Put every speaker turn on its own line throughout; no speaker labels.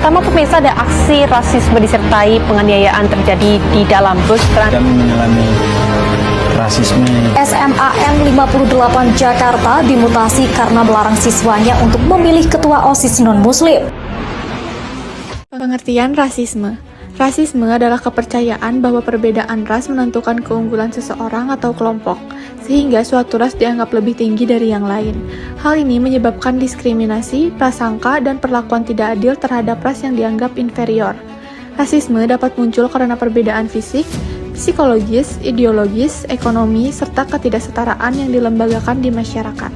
Pertama pemirsa, ada aksi rasisme disertai penganiayaan terjadi di dalam bus
Kami mengalami rasisme.
SMAN 58 Jakarta dimutasi karena melarang siswanya untuk memilih ketua OSIS non-muslim.
Pengertian rasisme. Rasisme adalah kepercayaan bahwa perbedaan ras menentukan keunggulan seseorang atau kelompok, sehingga suatu ras dianggap lebih tinggi dari yang lain. Hal ini menyebabkan diskriminasi, prasangka, dan perlakuan tidak adil terhadap ras yang dianggap inferior. Rasisme dapat muncul karena perbedaan fisik, psikologis, ideologis, ekonomi, serta ketidaksetaraan yang dilembagakan di masyarakat.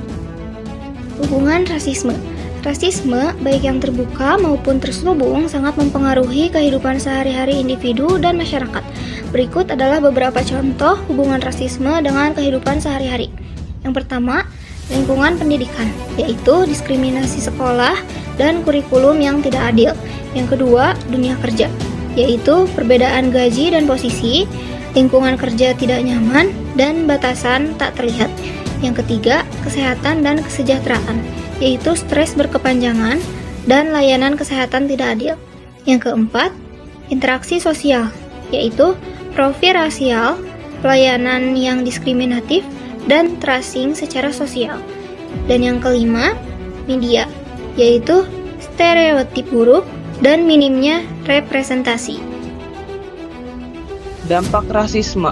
Hubungan rasisme. Rasisme, baik yang terbuka maupun terselubung, sangat mempengaruhi kehidupan sehari-hari individu dan masyarakat. Berikut adalah beberapa contoh hubungan rasisme dengan kehidupan sehari-hari. Yang pertama, lingkungan pendidikan, yaitu diskriminasi sekolah dan kurikulum yang tidak adil. Yang kedua, dunia kerja, yaitu perbedaan gaji dan posisi, lingkungan kerja tidak nyaman, dan batasan tak terlihat. Yang ketiga, kesehatan dan kesejahteraan, yaitu stres berkepanjangan dan layanan kesehatan tidak adil. Yang keempat, interaksi sosial, yaitu profil rasial, pelayanan yang diskriminatif, dan tracing secara sosial. Dan yang kelima, media, yaitu stereotip buruk dan minimnya representasi.
Dampak rasisme.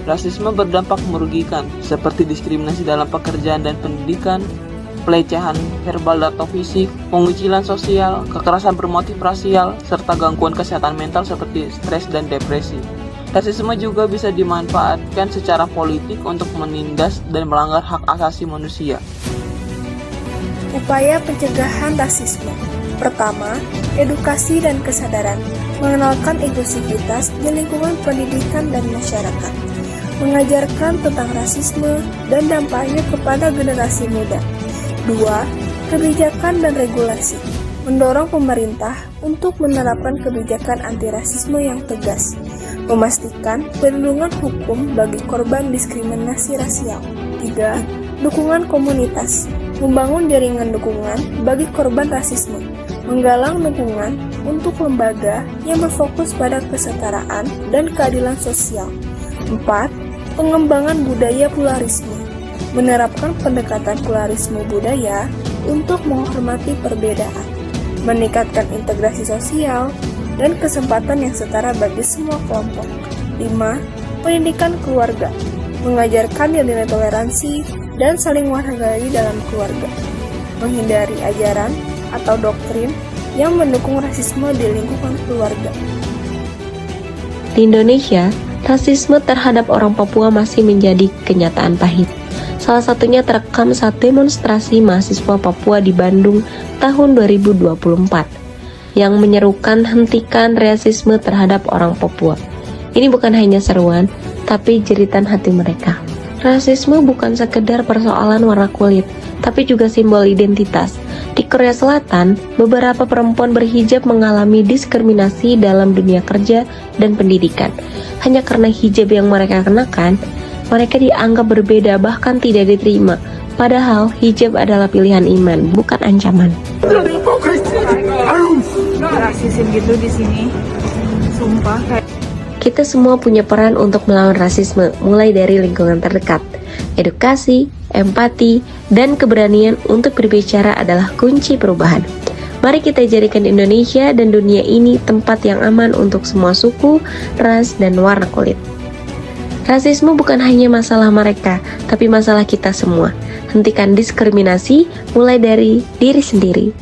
Rasisme berdampak merugikan, seperti diskriminasi dalam pekerjaan dan pendidikan, pelecehan verbal atau fisik, pengucilan sosial, kekerasan bermotif rasial, serta gangguan kesehatan mental seperti stres dan depresi. Rasisme juga bisa dimanfaatkan secara politik untuk menindas dan melanggar hak asasi manusia.
Upaya pencegahan rasisme. Pertama, edukasi dan kesadaran, mengenalkan inklusivitas di lingkungan pendidikan dan masyarakat, mengajarkan tentang rasisme dan dampaknya kepada generasi muda. 2. Kebijakan dan regulasi, mendorong pemerintah untuk menerapkan kebijakan anti-rasisme yang tegas, memastikan perlindungan hukum bagi korban diskriminasi rasial. 3. Dukungan komunitas, membangun jaringan dukungan bagi korban rasisme, menggalang dukungan untuk lembaga yang berfokus pada kesetaraan dan keadilan sosial. 4. Pengembangan budaya pluralisme, menerapkan pendekatan pluralisme budaya untuk menghormati perbedaan, meningkatkan integrasi sosial dan kesempatan yang setara bagi semua kelompok. 5. Pendidikan keluarga, mengajarkan nilai toleransi dan saling menghargai dalam keluarga, menghindari ajaran atau doktrin yang mendukung rasisme di lingkungan keluarga.
Di Indonesia, rasisme terhadap orang Papua masih menjadi kenyataan pahit. Salah satunya terekam saat demonstrasi mahasiswa Papua di Bandung tahun 2024 yang menyerukan hentikan rasisme terhadap orang Papua. Ini bukan hanya seruan, tapi jeritan hati mereka. Rasisme bukan sekedar persoalan warna kulit, tapi juga simbol identitas. Di Korea Selatan, beberapa perempuan berhijab mengalami diskriminasi dalam dunia kerja dan pendidikan. Hanya karena hijab yang mereka kenakan, mereka dianggap berbeda bahkan tidak diterima. Padahal hijab adalah pilihan iman, bukan ancaman.
Rasisme gitu di sini, sumpah kayak.
Kita semua punya peran untuk melawan rasisme, mulai dari lingkungan terdekat. Edukasi, empati, dan keberanian untuk berbicara adalah kunci perubahan. Mari kita jadikan Indonesia dan dunia ini tempat yang aman untuk semua suku, ras, dan warna kulit. Rasisme bukan hanya masalah mereka, tapi masalah kita semua. Hentikan diskriminasi mulai dari diri sendiri.